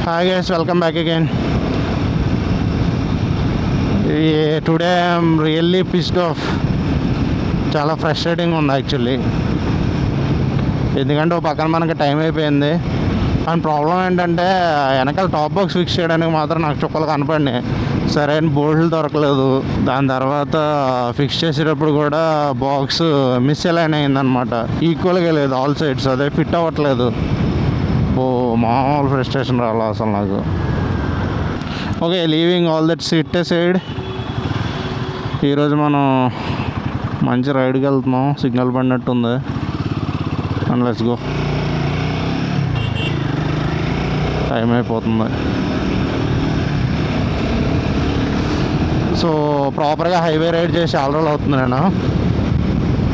Hi guys, welcome back again. Today I'm really pissed off. చాలా frustrating ఉంది actually. ఎందుకంటే ఒక పక్కన మనకి టైం అయిపోయింది అండ్ ప్రాబ్లం ఏంటంటే వెనకాల టాప్ బాక్స్ ఫిక్స్ చేయడానికి మాత్రం నాకు చుక్కలు కనపడినాయి. సరైన బోల్ట్లు దొరకలేదు. దాని తర్వాత ఫిక్స్ చేసేటప్పుడు కూడా బాక్స్ మిస్ అలైన్ అయిందనమాట. ఈక్వల్గా లేదు ఆల్ సైడ్స్, అదే ఫిట్ అవ్వట్లేదు. మామూలు ఫ్రస్ట్రేషన్ రావాలి అసలు నాకు. Okay, leaving all that set aside, ఈరోజు మనం మంచి రైడ్కి వెళ్తున్నాం. సిగ్నల్ పడినట్టుంది అండ్ లెట్స్ గో. టైం అయిపోతుంది. సో ప్రాపర్గా హైవే రైడ్ చేసి చాలా రోజులు అవుతుంది. నేను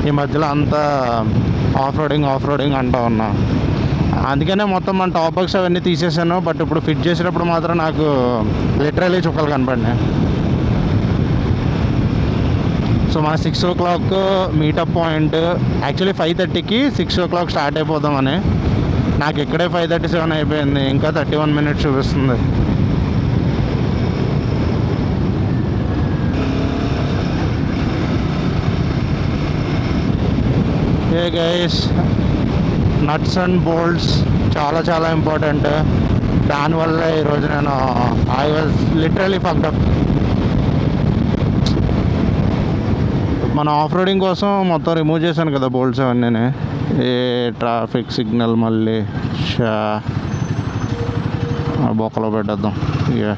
ఈ మధ్యలో అంతా ఆఫ్ రోడింగ్ అంటూ ఉన్నా. అందుకనే మొత్తం మన టాప్ బాక్స్ అవన్నీ తీసేసాను. బట్ ఇప్పుడు ఫిట్ చేసేటప్పుడు మాత్రం నాకు లిటరలీ చుక్కలు కనపడినాయి. సో మన 6 o'clock మీటప్ పాయింట్. యాక్చువల్లీ 5:30కి 6 o'clock స్టార్ట్ అయిపోదామని. నాకు ఇక్కడే 5:37 అయిపోయింది. ఇంకా 31 minutes చూపిస్తుంది. Hey guys, nuts and bolts చాలా చాలా ఇంపార్టెంట్. దానివల్ల ఈరోజు నేను I was literally fucked up. మన ఆఫ్ రోడింగ్ కోసం మొత్తం రిమూవ్ చేశాను కదా బోల్ట్స్ అవన్నీ. ఏ ట్రాఫిక్ సిగ్నల్ మళ్ళీ బొక్కలో పెట్టేద్దాం. ఇక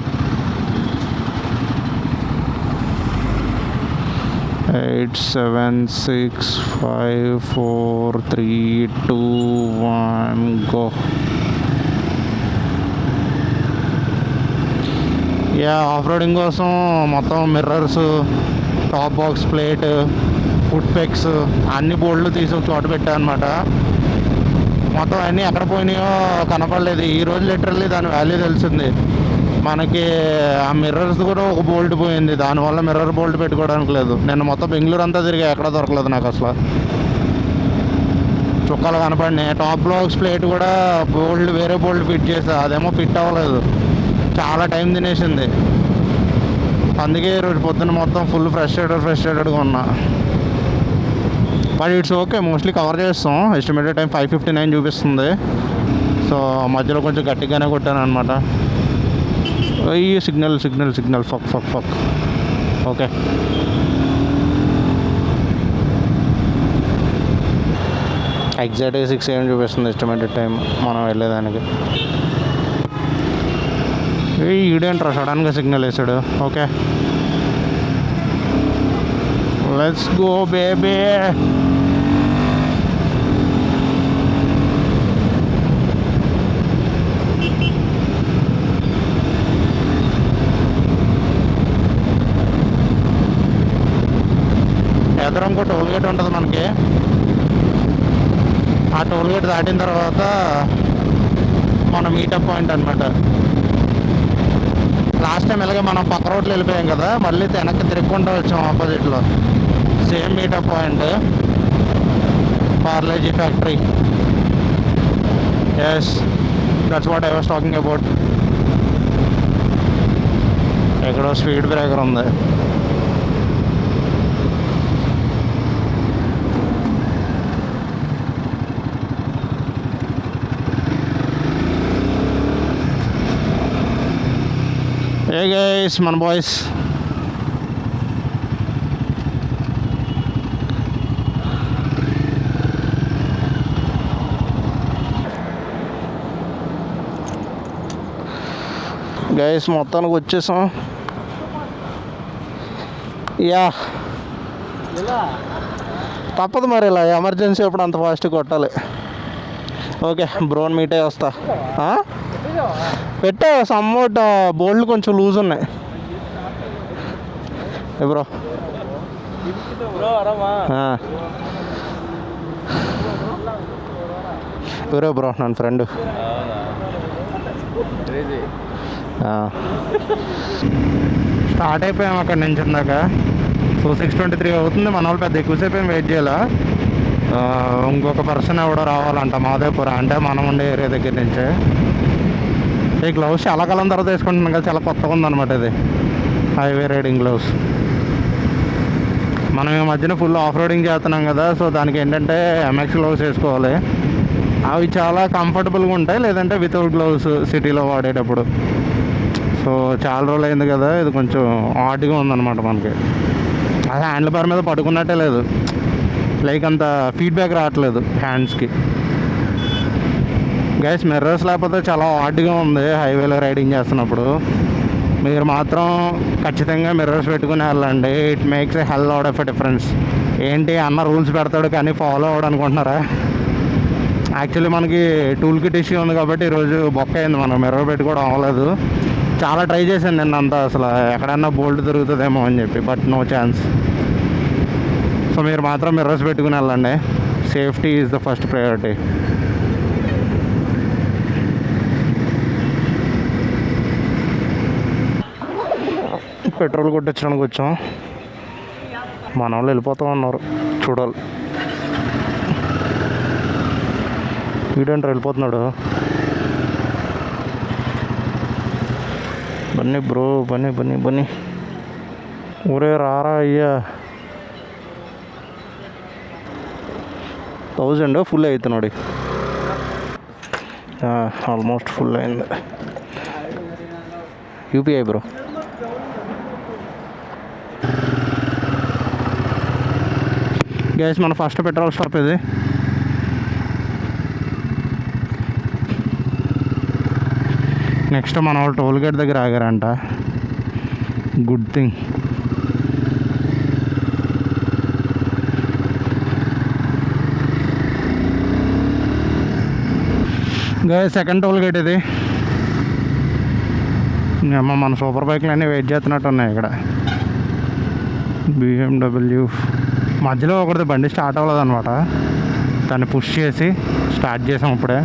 8 7 6 5 4 3 2 1 గో. ఆఫ్ రోడింగ్ కోసం మొత్తం mirrors, top box plate, foot pegs అన్ని బోర్డులు తీసి ఒక చోట పెట్టా అనమాట. మొత్తం అన్నీ ఎక్కడ పోయినాయో కనపడలేదు. ఈరోజు లిటరల్లీ దాని వాల్యూ తెలిసింది మనకి. ఆ మిర్రర్స్ కూడా ఒక బోల్ట్ పోయింది, దానివల్ల మిర్రర్ బోల్ట్ పెట్టుకోవడానికి లేదు. నేను మొత్తం బెంగళూరు అంతా తిరిగా, ఎక్కడ దొరకలేదు నాకు అసలు. చుక్కలు కనపడినాయి. టాప్ బాక్స్ ప్లేట్ కూడా బోల్ట్ వేరే బోల్ట్ ఫిట్ చేసా, అదేమో ఫిట్ అవ్వలేదు. చాలా టైం తినేసింది. అందుకే ఈరోజు పొద్దున్న మొత్తం ఫుల్ ఫ్రస్ట్రేటెడ్గా ఉన్నా. But it's okay, mostly cover చేస్తాం. ఎస్టిమేటెడ్ టైం 5:59 చూపిస్తుంది. సో మధ్యలో కొంచెం గట్టిగానే కొట్టాను అనమాట. ఈ సిగ్నల్ ఫక్. ఓకే, ఎగ్జాక్ట్గా 6 AM చూపిస్తుంది ఎస్టిమేటెడ్ టైం మనం వెళ్ళేదానికి. ఈడేంట్రా సడన్గా సిగ్నల్ వేసాడు. Okay, let's go baby. ఎదురంకో టోల్ గేట్ ఉంటుంది మనకి. ఆ టోల్ గేట్ దాటిన తర్వాత మన మీటప్ పాయింట్ అనమాట. లాస్ట్ టైం ఇలాగే మనం పక్క రోడ్లు వెళ్ళిపోయాం కదా, మళ్ళీ వెనక్కి తిరుగుకుంటూ వచ్చాం ఆపోజిట్లో. Same meetup point, Parle G factory. Yes, that's what I was talking about. ఎక్కడో స్పీడ్ బ్రేకర్ ఉంది. ఏ గైస్, మన బాయ్స్ మొత్తానికి వచ్చేసాం. తప్పదు మరి, ఇలా ఎమర్జెన్సీ అప్పుడు అంత ఫాస్ట్ కొట్టాలి. ఓకే, బ్రోన్ మీట్ అయ్యి వస్తా. పెట్టా సమ్మోట్ బోల్డ్లు కొంచెం లూజ్ ఉన్నాయి. బ్రో ఎవరో బ్రో, నా ఫ్రెండ్. స్టార్ట్ అయిపోయాము అక్కడ నుంచి ఉన్నాక. సో 6:23 అవుతుంది. మన వాళ్ళు పెద్ద ఎక్కువసేపు ఏం వెయిట్ చేయాలా. ఇంకొక పర్సన్ ఎవడో రావాలంట మాదేపుర, అంటే మనం ఉండే ఏరియా దగ్గర నుంచే. ఈ గ్లౌస్ చాలా కాలం తర్వాత వేసుకుంటున్నాను కదా, చాలా కొత్తగా ఉందన్నమాట ఇది హైవే రైడింగ్ గ్లౌస్. మనం ఈ మధ్యన ఫుల్ ఆఫ్ రోడింగ్ చేస్తున్నాం కదా, సో దానికి ఏంటంటే ఎంఎక్స్ గ్లౌస్ వేసుకోవాలి. అవి చాలా కంఫర్టబుల్గా ఉంటాయి, లేదంటే వితౌట్ గ్లౌస్ సిటీలో వాడేటప్పుడు. సో చాలా రోజులు అయింది కదా, ఇది కొంచెం హార్డ్గా ఉందన్నమాట మనకి. అది హ్యాండిల్ బార్ మీద పడుకున్నట్టే లేదు, లైక్ అంత ఫీడ్బ్యాక్ రావట్లేదు హ్యాండ్స్కి. గైస్ మిర్రర్స్ లేకపోతే చాలా హార్డ్గా ఉంది హైవేలో రైడింగ్ చేస్తున్నప్పుడు. మీరు మాత్రం ఖచ్చితంగా మిర్రర్స్ పెట్టుకుని వెళ్ళండి. It makes a hell lot of a difference. ఏంటి అన్న రూల్స్ పెడతాడు కానీ ఫాలో అవ్వడం అనుకుంటున్నారా? యాక్చువల్లీ మనకి టూల్ కిట్ ఇష్యూ ఉంది కాబట్టి ఈరోజు బొక్క అయింది, మనం మిర్రర్ పెట్టుకోవడం అవ్వలేదు. చాలా ట్రై చేశాను నిన్నంతా, అసలు ఎక్కడన్నా బోల్ట్ తిరుగుతుందేమో అని చెప్పి, బట్ నో ఛాన్స్. సో మీరు మాత్రం మిర్రర్స్ పెట్టుకుని వెళ్ళండి. Safety is the first priority. Petrol కొట్టించడానికి వచ్చాం, మన వాళ్ళు వెళ్ళిపోతాం అన్నారు, చూడాలి. వీడంటే వెళ్ళిపోతున్నాడు. Bunny bro, Bunny Bunny Bunny, ఊరే రారా అయ్యా. 1000 ఫుల్ అవుతున్నాడు, ఆల్మోస్ట్ ఫుల్ అయింది. UPI bro. గైస్ మన ఫస్ట్ పెట్రోల్ స్టాప్ ఇది. నెక్స్ట్ మన వాళ్ళు టోల్ గేట్ దగ్గర ఆగారంట, good thing. Guys second toll gate ఇది. అమ్మ మన సూపర్ బైక్లు అన్నీ వెయిట్ చేస్తున్నట్టు ఉన్నాయి ఇక్కడ. BMW మధ్యలో ఒకటి బండి స్టార్ట్ అవ్వలేదు అనమాట, దాన్ని పుష్ చేసి స్టార్ట్ చేసాం. ఇప్పుడే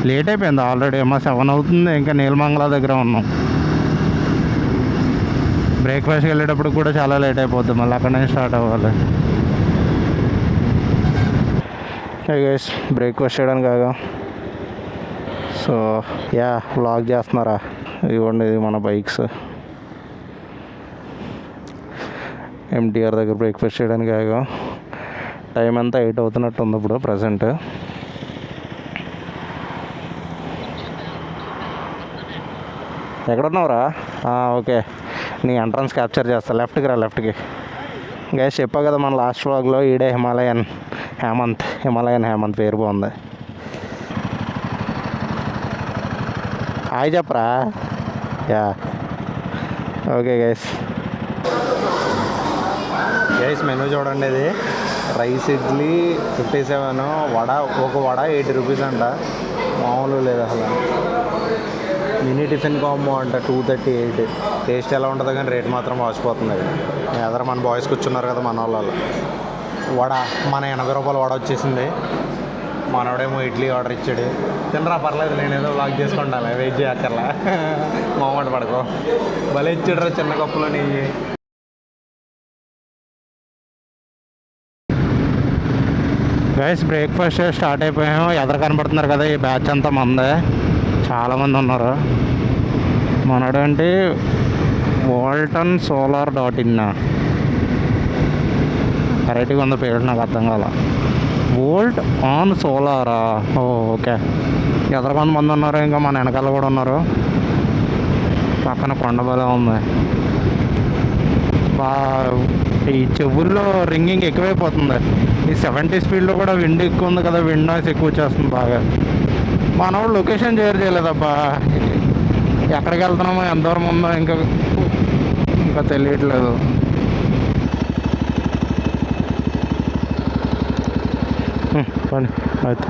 లేట్ అయిపోయింది ఆల్రెడీ, ఏమో 7 అవుతుంది, ఇంకా నీలమంగళ దగ్గర ఉన్నాం. బ్రేక్ఫాస్ట్కి వెళ్ళేటప్పుడు కూడా చాలా లేట్ అయిపోద్ది, మళ్ళీ అక్కడనే స్టార్ట్ అవ్వాలి. గైస్ బ్రేక్ఫాస్ట్ చేయడానికి కాగా, సో యా వ్లాగ్ చేస్తున్నారా? ఇవ్వండి ఇది మన బైక్స్. MTR దగ్గర బ్రేక్ఫాస్ట్ చేయడానికి కాగా, టైం అంతా 8 అవుతున్నట్టు ఉంది ఇప్పుడు ప్రజెంట్. ఎక్కడున్నావురా? ఓకే, నీ ఎంట్రన్స్ క్యాప్చర్ చేస్తా. లెఫ్ట్కి రా, లెఫ్ట్కి. గైస్ చెప్పా కదా మన లాస్ట్ వ్లాగ్లో, ఈడే హిమాలయన్ హేమంత్ పేరు బాగుంది. హాయ్ చెప్పరా. Yeah okay guys. మెనూ చూడండి, ఇది రైస్ ఇడ్లీ 57, ఒక వడ 80 రూపీస్ అంట, మామూలు లేదు అసలు. మినీ టిఫిన్ కాంబో అంట 238. టేస్ట్ ఎలా ఉంటుందో కానీ రేట్ మాత్రం వాసిపోతుంది. ఎదర మన బాయ్స్ కూర్చున్నారు కదా మన వాళ్ళు. వడ మన 80 రూపాయల వడ వచ్చేసింది. మనోడేమో ఇడ్లీ ఆర్డర్ ఇచ్చాడు. తినరా పర్లేదు, నేను ఏదో వ్లాగ్ చేసుకుంటాను, వెయిట్ చేయక్కర్లా, మామూలు పడుకో. భలే ఇచ్చాడు చిన్న కప్పులో నెయ్యి. గైస్ బ్రేక్ఫాస్ట్ స్టార్ట్ అయిపోయాము. ఎదరు కనబడుతున్నారు కదా, ఈ బ్యాచ్ అంతా మందే, చాలామంది ఉన్నారు. మనడంటే వోల్టన్ solar.in వెరైటీగా ఉంది పేరు, నాకు అర్థం కాల. వోల్ట్ ఆన్ సోలారా? ఓకే. ఎదరు కొంతమంది ఉన్నారు, ఇంకా మన వెనకాల కూడా ఉన్నారు. పక్కన కొండ బలే ఉంది. ఈ చెవుల్లో రింగింగ్ ఎక్కువైపోతుంది. ఈ 70 స్పీడ్లో కూడా విండ్ ఎక్కువ ఉంది కదా, విండ్ నాయిస్ ఎక్కువ వచ్చేస్తుంది బాగా. మనోడు లొకేషన్ షేర్ చేయలేదబ్బా, ఎక్కడికి వెళ్తున్నామో ఎంత దూరం ఉందో ఇంకా తెలియట్లేదు. పని అయితే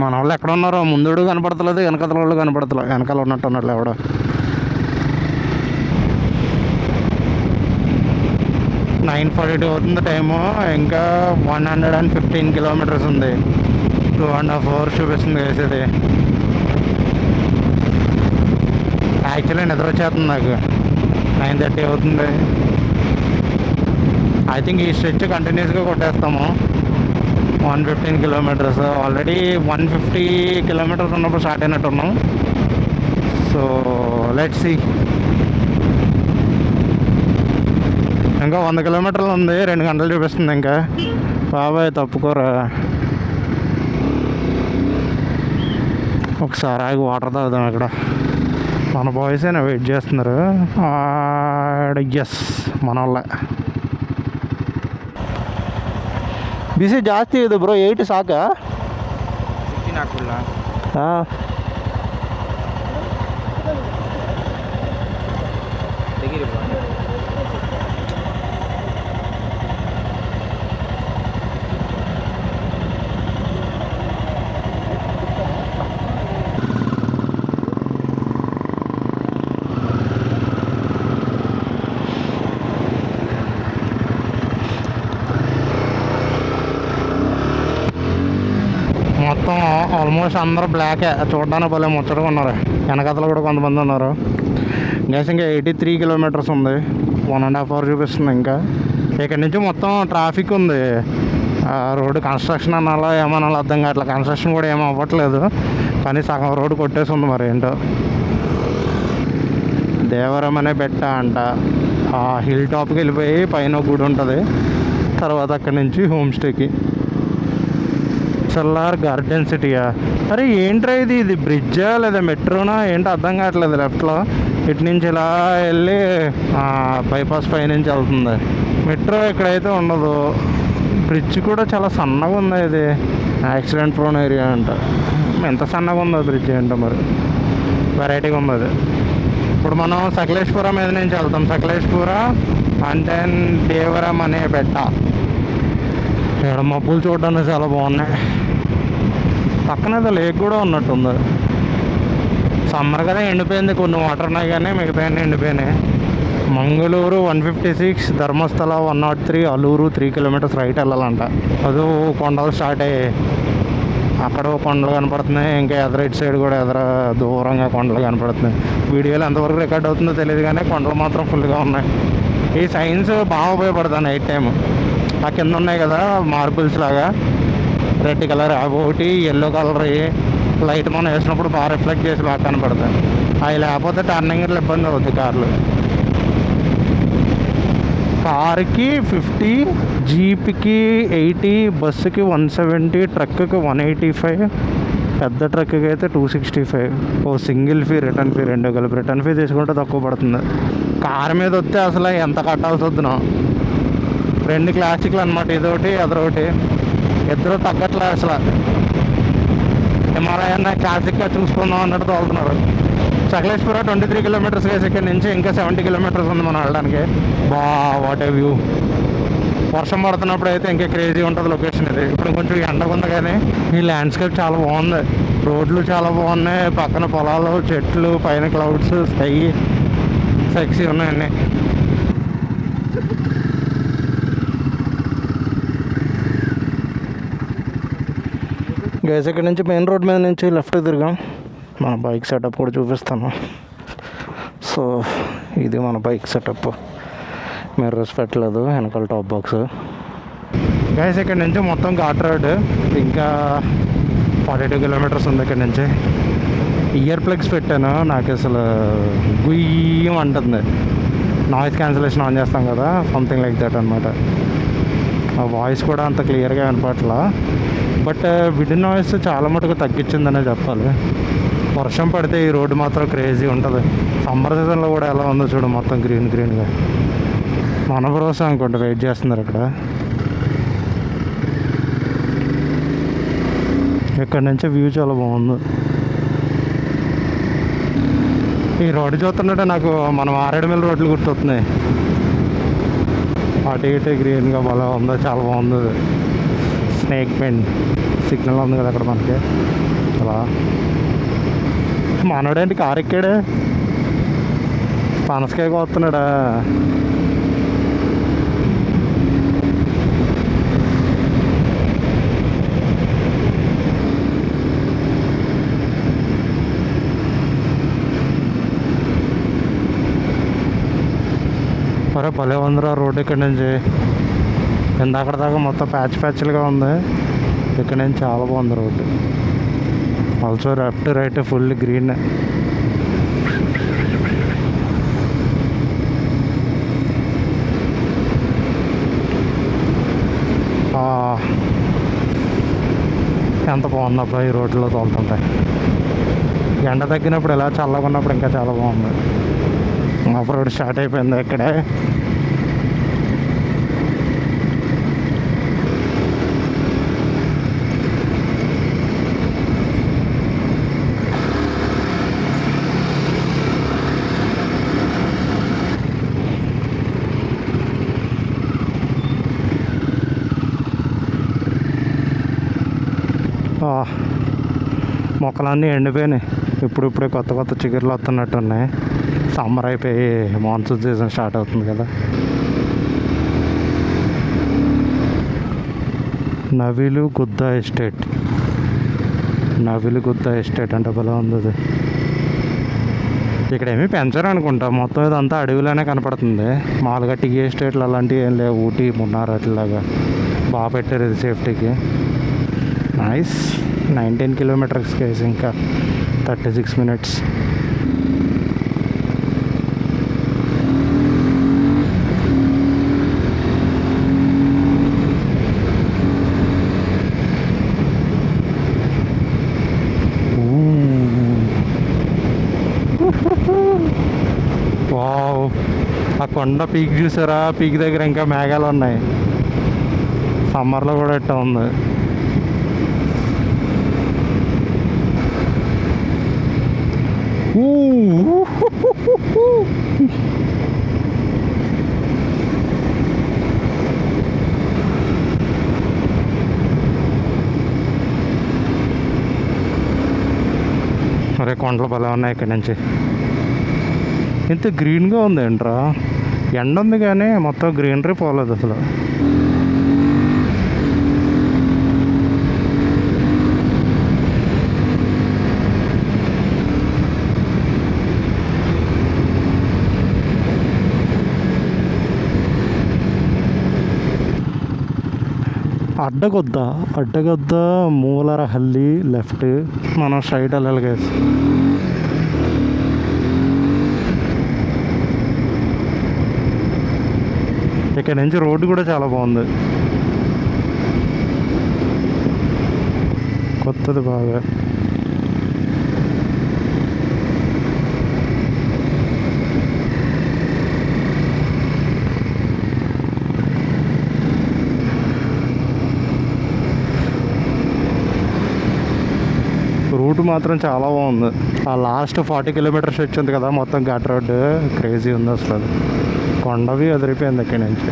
మన వాళ్ళు ఎక్కడ ఉన్నారో, ముందుడు కనపడతలేదు, వెనకాల వాళ్ళు కనపడతలేదు. వెనకాల ఉన్నట్టు ఉన్నట్లు ఎవడో. 9:42 అవుతుంది టైము. ఇంకా 115 కిలోమీటర్స్ ఉంది. 2.5 hours చూపిస్తుంది వేసేది. యాక్చువల్లీ నిద్ర వచ్చేస్తుంది నాకు. 9:30 అవుతుంది. ఐ థింక్ ఈ స్ట్రెచ్ కంటిన్యూస్గా కొట్టేస్తాము. 115 కిలోమీటర్స్ ఆల్రెడీ 150 కిలోమీటర్స్ ఉన్నప్పుడు స్టార్ట్ అయినట్టున్నాం. So let's see. ఇంకా 100 కిలోమీటర్లు ఉంది. 2 గంటలు చూపిస్తుంది ఇంకా. బాబాయ్ తప్పుకోరా. ఒకసారి ఆగి వాటర్ తాగుదాం. అక్కడ మన బాయ్స్ అయినా వెయిట్ చేస్తున్నారు. ఎస్ మన వాళ్ళ ಬಿಸಿ ಜಾಸ್ತಿ ಇದೆ ಬ್ರೋ. 8 ಸಾಕಾ? ಹಾಂ మొత్తం ఆల్మోస్ట్ అందరూ బ్లాకే. చూడడానికి భలే ముచ్చటగా ఉన్నారు. వెనకతలు కూడా కొంతమంది ఉన్నారు. గ్యాస్ ఇంకా 83 కిలోమీటర్స్ ఉంది. 1.5 hours చూపిస్తుంది. ఇంకా ఇక్కడ నుంచి మొత్తం ట్రాఫిక్ ఉంది. రోడ్డు కన్స్ట్రక్షన్ అనాలో ఏమనాలో అర్థం కావట్లేదు. కన్స్ట్రక్షన్ కూడా ఏమీ అవ్వట్లేదు, కానీ సగం రోడ్డు కొట్టేసి ఉంది. మరి ఏంటో దేవరం అనే బెట్ట అంట. ఆ హిల్ టాప్కి వెళ్ళిపోయి పైన గుడి ఉంటుంది. తర్వాత అక్కడి నుంచి హోమ్ స్టేకి. సల్లార్ గార్డెన్ సిటీయా? అరే ఏంట్రా ఇది బ్రిడ్జా లేదా మెట్రోనా ఏంటో అర్థం కావట్లేదు. లెఫ్ట్లో ఇటు నుంచి ఇలా వెళ్ళి బైపాస్ పై నుంచి వెళ్తుంది. మెట్రో ఇక్కడైతే ఉండదు. బ్రిడ్జ్ కూడా చాలా సన్నగా ఉంది. ఇది యాక్సిడెంట్ ప్రోన్ ఏరియా అంట. ఎంత సన్నగా ఉందో బ్రిడ్జ్ ఏంటో మరి. వెరైటీగా ఉంది అది. ఇప్పుడు మనం సకలేశ్పురం మీద నుంచి వెళ్తాం. సకలేశ్పురం అండ్ దెన్ దేవరం అనే బెట్ట. ఇక్కడ మబ్బులు చూడడానికి చాలా బాగున్నాయి. పక్కన ఏదో లేక్ కూడా ఉన్నట్టుంది. సమ్మర్ కదా ఎండిపోయింది. కొన్ని వాటర్ ఉన్నాయి కానీ మిగతా అన్నీ ఎండిపోయినాయి. మంగళూరు 156, ధర్మస్థల 103, అలూరు 3 kilometers రైట్ వెళ్ళాలంట. అది కొండలు స్టార్ట్ అయ్యాయి. అక్కడ కొండలు కనపడుతున్నాయి. ఇంకా ఎదరైట్ సైడ్ కూడా దూరంగా కొండలు కనపడుతున్నాయి. వీడియోలో ఎంతవరకు రికార్డ్ అవుతుందో తెలియదు కానీ కొండలు మాత్రం ఫుల్గా ఉన్నాయి. ఈ సైన్స్ బాగా ఉపయోగపడుతుంది నైట్ టైం. ఆ కింద ఉన్నాయి కదా మార్బుల్స్ లాగా, రెడ్ కలర్ అవి ఒకటి, ఎల్లో కలర్ లైట్ మనం వేసినప్పుడు బాగా రిఫ్లెక్ట్ చేసి బాగా కనపడతాయి. అవి లేకపోతే టర్నింగ్లో ఇబ్బంది అవుతుంది కార్లు. కార్కి 50, జీప్కి 80, బస్సుకి 170, ట్రక్కి 185, పెద్ద ట్రక్కి అయితే 265. ఓ సింగిల్ ఫీ, రిటర్న్ ఫీ 2 కలిపి. రిటర్న్ ఫీ తీసుకుంటే తక్కువ పడుతుంది. కారు మీద వస్తే అసలు ఎంత కట్టాల్సి వద్దునో. 2 క్లాసిక్లు అనమాట, ఇదొకటి అదొకటి. ఇద్దరు తగ్గట్లే అసలు. హిమాలయన్ క్లాసిక్గా చూసుకుందాం అన్నట్టు తోలుతున్నారు. సకలేశ్పురం 23 kilometers వేసి ఇక్కడ నుంచి ఇంకా 70 kilometers ఉంది మనం వెళ్ళడానికి. What a view. వర్షం పడుతున్నప్పుడు అయితే ఇంకా క్రేజీ ఉంటుంది లొకేషన్ ఇది. ఇప్పుడు కొంచెం ఎండగా ఉంది కానీ ఈ ల్యాండ్స్కేప్ చాలా బాగుంది. రోడ్లు చాలా బాగున్నాయి. పక్కన పొలాలు, చెట్లు, పైన క్లౌడ్స్, స్కై సెక్సీ ఉన్నాయండి. గైస్ ఇక్కడ నుంచి మెయిన్ రోడ్ మీద నుంచి లెఫ్ట్ తిరిగాం. మన బైక్ సెటప్ కూడా చూపిస్తాను. సో ఇది మన బైక్ సెటప్. మిర్రర్స్ పెట్టలేదు, వెనకాల టాప్ బాక్స్. గైస్ ఇక్కడ నుంచి మొత్తం ఘాట్ రోడ్. ఇంకా 42 kilometers ఉంది ఇక్కడ నుంచి. ఇయర్ ప్లగ్స్ పెట్టాను. నాకు అసలు గుయ్యం అంటుంది. నాయిస్ క్యాన్సిలేషన్ ఆన్ చేస్తాం కదా, సంథింగ్ లైక్ దట్ అనమాట. ఆ వాయిస్ కూడా అంత క్లియర్గా వినపట్లా. బట్ విడ్ నాయిస్ చాలా మటుకు తగ్గించిందనే చెప్పాలి. వర్షం పడితే ఈ రోడ్డు మాత్రం క్రేజీ ఉంటుంది. సమ్మర్ సీజన్లో కూడా ఎలా ఉందో చూడు, మొత్తం గ్రీన్గా. మన భరోసా అనుకుంటా వెయిట్ చేస్తున్నారు ఇక్కడ. ఇక్కడ నుంచి వ్యూ చాలా బాగుంది. ఈ రోడ్డు చూస్తుంటే నాకు మనం ఆరేడుమిల్ రోడ్లు గుర్తొస్తున్నాయి. అటు ఇటు గ్రీన్గా బాగా ఉందో, చాలా బాగుంది. స్నేక్ పెండ్ సిగ్నల్ ఉంది కదా అక్కడ మనకి. అలా మనోడేంటి కారు ఎక్కాడే, పనసకాయ కోస్తున్నాడా? అరే భలే ఉందిరా రోడ్ ఇక్కడ నుంచి. ఇందాక దాకా మొత్తం ప్యాచ్ ప్యాచ్లుగా ఉంది, ఇక్కడ నుంచి చాలా బాగుంది road. Also left right full green. ఎంత బాగుంది అబ్బాయి ఈ రోడ్లో తోలుతుంటాయి. ఎండ తగ్గినప్పుడు ఎలా చల్లగా ఉన్నప్పుడు ఇంకా చాలా బాగుంది. ఆఫ్ రోడ్ స్టార్ట్ అయిపోయింది ఇక్కడే. మొక్కలన్నీ ఎండిపోయినాయి. ఇప్పుడిప్పుడే కొత్త కొత్త చిగుర్లు వస్తున్నట్టున్నాయి. సమ్మర్ అయిపోయి మాన్సూన్ సీజన్ స్టార్ట్ అవుతుంది కదా. నవిలు గుద్ద ఎస్టేట్, నవిలు గుద్ద ఎస్టేట్ అంటే భలే ఉంది అది. ఇక్కడ ఏమీ పెంచరు అనుకుంటా, మొత్తం ఇదంతా అడవిలోనే కనపడుతుంది. మామూలుగా టీ ఎస్టేట్లు అలాంటివి ఏం లేవు. ఊటీ మున్నార్ అట్లాగా బాగా పెట్టారు ఇది సేఫ్టీకి. నైస్. 19 కిలోమీటర్స్ కేసు, ఇంకా 36 minutes. వావ్, ఆ కొండ పీక్ చూసారా? పీక్ దగ్గర ఇంకా మేఘాలు ఉన్నాయి. సమ్మర్లో కూడా ఇట్లా ఉంది. అరే కొండలు భలే ఉన్నాయి ఇక్కడ నుంచి. ఇంత గ్రీన్గా ఉంది ఏంట్రా? ఎండ ఉంది కానీ మొత్తం గ్రీనరీ పోలేదు అసలు. అడ్డగొద్ద మూలరహల్లి లెఫ్ట్, మనం స్ట్రైట్ వెళ్ళాలి గైస్. ఇక్కడ నుంచి రోడ్డు కూడా చాలా బాగుంది, కొత్తది బాగా. రూట్ మాత్రం చాలా బాగుంది. ఆ లాస్ట్ 40 కిలోమీటర్స్ వచ్చింది కదా మొత్తం ఘాట్ రోడ్డు, క్రేజీ ఉంది అసలు. కొండవి అదిరిపోయింది ఇక్కడి నుంచి.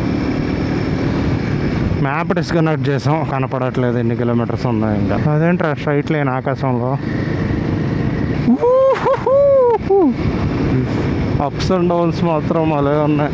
మ్యాప్ డిస్కనెక్ట్ చేసాం, కనపడట్లేదు ఎన్ని కిలోమీటర్స్ ఉన్నాయి. ఇంకా అదేంట్రా స్ట్రైట్ లేని ఆకాశంలో. అప్స్ అండ్ డౌన్స్ మాత్రం అలాగే ఉన్నాయి.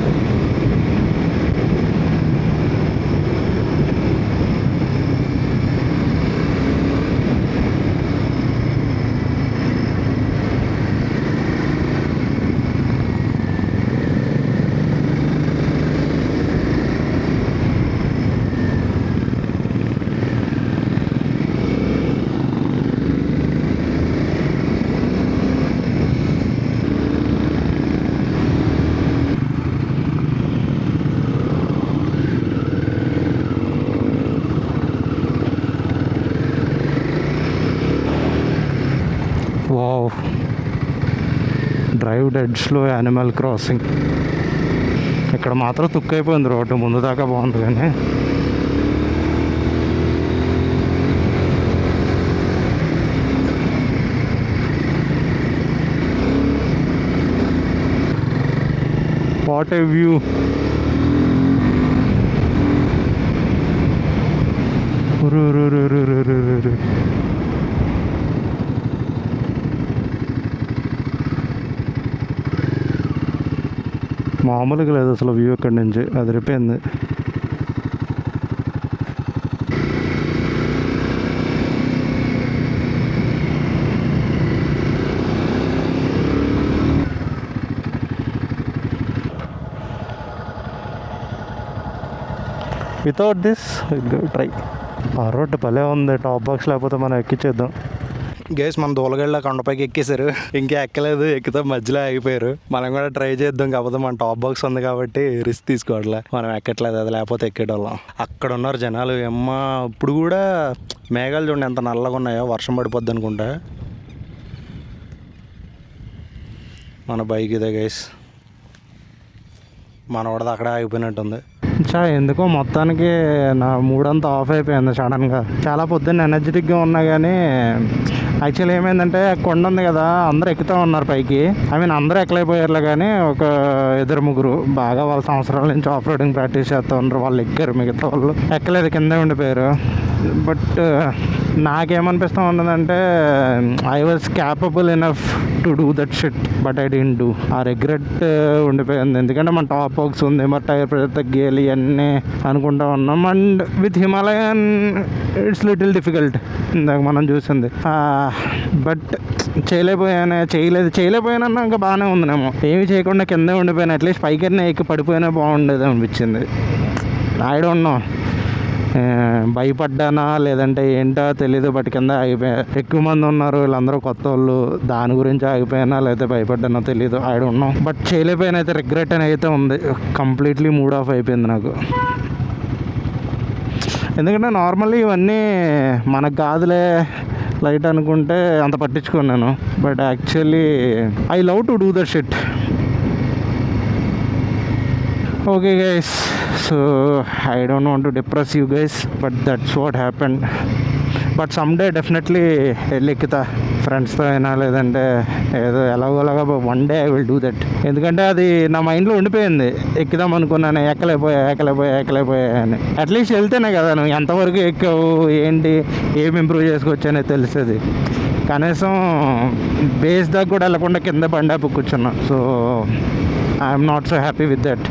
Wow, drive dead slow animal crossing. ఇక్కడ మాత్రం తుక్కైపోయింది రోడ్డు, ముందు దాకా బాగుంది కానీ. What a view. మామూలుగా లేదు అసలు వ్యూ ఇక్కడి నుంచి, అదిరిపోయింది. Without this try. రోడ్డు భలే ఉంది, టాప్ బాక్స్ లేకపోతే మనం ఎక్కించేద్దాం. గేస్ మన దూలగళ్ళ కొండపైకి ఎక్కేశారు, ఇంకా ఎక్కలేదు, ఎక్కితే మధ్యలో ఆగిపోయారు. మనం కూడా ట్రై చేద్దాం, కాకపోతే మన టాప్ బాక్స్ ఉంది కాబట్టి రిస్క్ తీసుకోవట్లే, మనం ఎక్కట్లేదు, అది లేకపోతే ఎక్కేటోళ్ళం. అక్కడ ఉన్నారు జనాలు, అమ్మ ఇప్పుడు కూడా మేఘాలు చూడండి ఎంత నల్లగా ఉన్నాయో, వర్షం పడిపోద్ది అనుకుంటా. మన బైక్ ఇదే గైస్, మనవాడది అక్కడే ఆగిపోయినట్టుంది. ఎందుకో మొత్తానికి నా మూడంతా ఆఫ్ అయిపోయింది సడన్గా. చాలా పొద్దున్న ఎనర్జెటిక్గా ఉన్నా కానీ యాక్చువల్లీ ఏమైందంటే కొండ ఉంది కదా, అందరూ ఎక్కుతూ ఉన్నారు పైకి. ఐ మీన్ అందరూ ఎక్కలేకపోయారులే, కానీ ఒక 2-3 బాగా వాళ్ళ సంవత్సరాల నుంచి ఆఫ్ రోడింగ్ ప్రాక్టీస్ చేస్తూ ఉన్నారు, వాళ్ళు ఎక్కారు, మిగతా వాళ్ళు ఎక్కలేదు, కింద ఉండిపోయారు. బట్ నాకేమనిపిస్తూ ఉన్నదంటే I was capable enough to do that shit, but I didn't do. ఆ రిగ్రెట్ ఉండిపోయింది, ఎందుకంటే మన టాప్ బాక్స్ ఉంది, మరి టైర్ ప్రెషర్ తగ్గియాలి అన్నీ అనుకుంటా ఉన్నాం. And with Himalayan it's little difficult, ఇందాక మనం చూసింది. బట్ చేయలేకపోయానన్నా ఇంకా బాగానే ఉందినేమో. ఏమి చేయకుండా కింద ఉండిపోయాను, అట్లీస్ట్ పైకి ఎక్కి పడిపోయినా బాగుండేది అనిపించింది. ఐ డోంట్ నో, భయపడ్డానా లేదంటే ఏంటో తెలీదు, బట్ కింద ఆగిపోయా. ఎక్కువ మంది ఉన్నారు, వీళ్ళందరూ కొత్త వాళ్ళు, దాని గురించి ఆగిపోయానా లేకపోతే భయపడ్డానో తెలీదు, ఐ డోంట్ నో. బట్ చేయలేకపోయినా అయితే రిగ్రెట్ అని అయితే ఉంది, కంప్లీట్లీ మూడ్ ఆఫ్ అయిపోయింది నాకు. ఎందుకంటే నార్మల్లీ ఇవన్నీ మనకు కాదులే లైట్ అనుకుంటే అంత పట్టించుకున్నాను, but actually I love to do that shit. Okay guys, so I don't want to depress you guys, but that's what happened. But someday definitely వెళ్ళి ఎక్కుతా, ఫ్రెండ్స్తో అయినా లేదంటే ఏదో ఎలాగోలాగా one day I will do that. ఎందుకంటే అది నా మైండ్లో ఉండిపోయింది, ఎక్కుదాం అనుకున్నాను, ఎక్కలేకపోయా అని. అట్లీస్ట్ వెళ్తేనే కదా నువ్వు ఎంతవరకు ఎక్కావు, ఏంటి, ఏమి ఇంప్రూవ్ చేసుకోవచ్చు అనేది తెలుస్తుంది. కనీసం బేస్ దాకా కూడా వెళ్ళకుండా కింద బండి ఆపి కూర్చున్నా. So I'm not so happy with that.